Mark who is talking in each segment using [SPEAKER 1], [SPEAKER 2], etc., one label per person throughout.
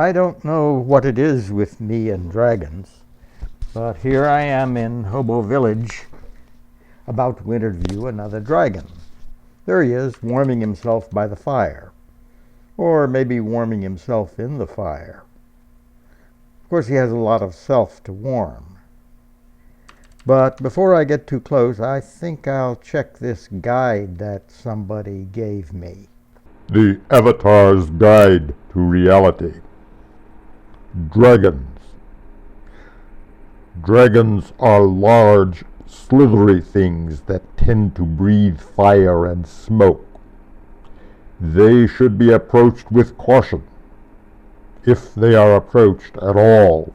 [SPEAKER 1] I don't know what it is with me and dragons, but here I am in Hobo Village, about to interview another dragon. There he is, warming himself by the fire, or maybe warming himself in the fire. Of course, he has a lot of self to warm. But before I get too close, I think I'll check this guide that somebody gave me.
[SPEAKER 2] The Avitar's Guide to Reality. Dragons. Dragons are large, slithery things that tend to breathe fire and smoke. They should be approached with caution, if they are approached at all.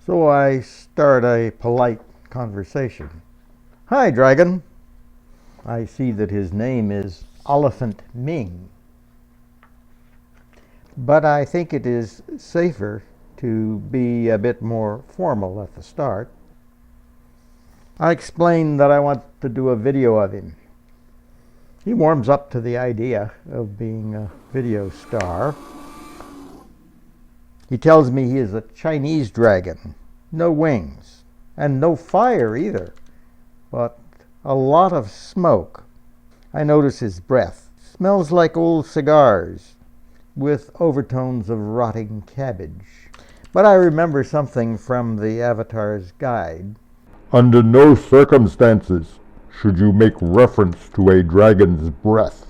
[SPEAKER 1] So I start a polite conversation. Hi, dragon. I see that his name is Elephant Ming. But I think it is safer to be a bit more formal at the start. I explain that I want to do a video of him. He warms up to the idea of being a video star. He tells me he is a Chinese dragon, no wings, and no fire either, but a lot of smoke. I notice his breath smells like old cigars with overtones of rotting cabbage. But I remember something from the Avitar's Guide.
[SPEAKER 2] Under no circumstances should you make reference to a dragon's breath.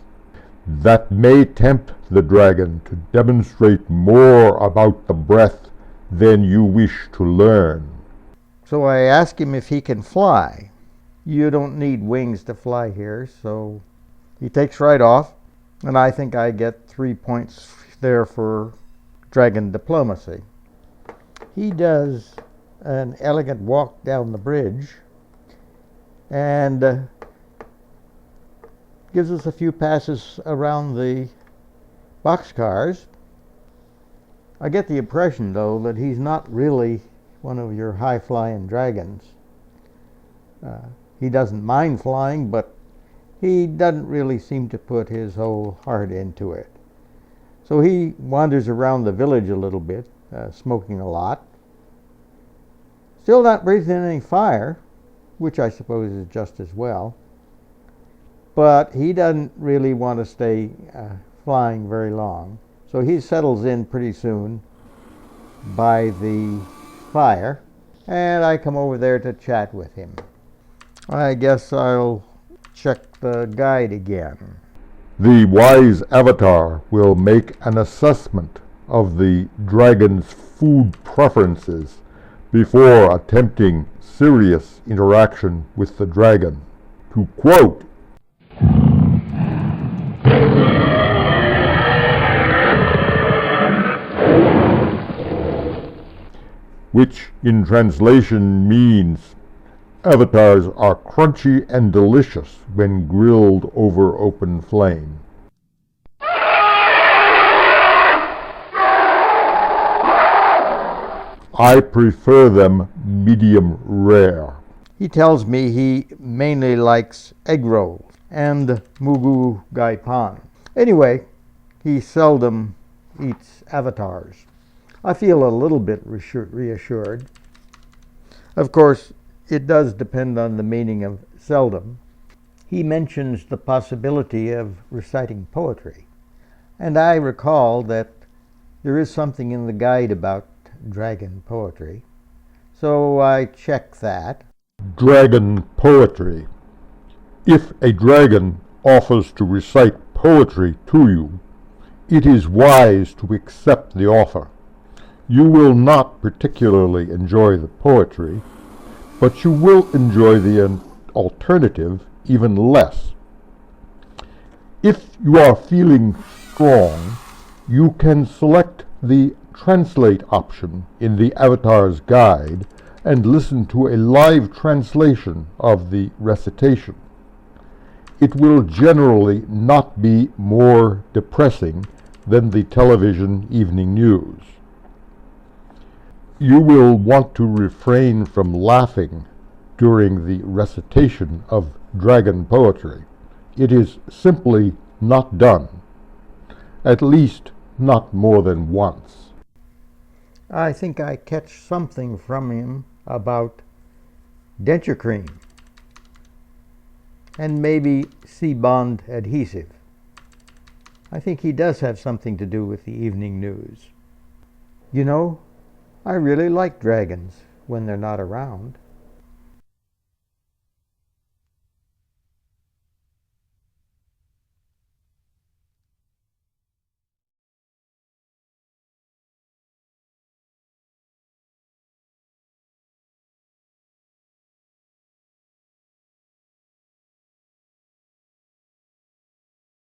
[SPEAKER 2] That may tempt the dragon to demonstrate more about the breath than you wish to learn.
[SPEAKER 1] So I ask him if he can fly. You don't need wings to fly here, so he takes right off, and I think I get 3 points there for dragon diplomacy. He does an elegant walk down the bridge and gives us a few passes around the boxcars. I get the impression, though, that he's not really one of your high-flying dragons. He doesn't mind flying, but he doesn't really seem to put his whole heart into it. So he wanders around the village a little bit, smoking a lot. Still not breathing any fire, which I suppose is just as well. But he doesn't really want to stay flying very long. So he settles in pretty soon by the fire, and I come over there to chat with him. I guess I'll check the guide again.
[SPEAKER 2] The wise Avitar will make an assessment of the dragon's food preferences before attempting serious interaction with the dragon. To quote, which in translation means, avatars are crunchy and delicious when grilled over open flame. I prefer them medium rare.
[SPEAKER 1] He tells me he mainly likes egg rolls and mugu gai pan. Anyway, he seldom eats avatars. I feel a little bit reassured. Of course, it does depend on the meaning of seldom. He mentions the possibility of reciting poetry, and I recall that there is something in the guide about dragon poetry, so I check that.
[SPEAKER 2] Dragon poetry. If a dragon offers to recite poetry to you, it is wise to accept the offer. You will not particularly enjoy the poetry, but you will enjoy the alternative even less. If you are feeling strong, you can select the translate option in the Avitar's Guide and listen to a live translation of the recitation. It will generally not be more depressing than the television evening news. You will want to refrain from laughing during the recitation of dragon poetry. It is simply not done, at least not more than once.
[SPEAKER 1] I think I catch something from him about denture cream and maybe C-bond adhesive. I think he does have something to do with the evening news. You know, I really like dragons when they're not around.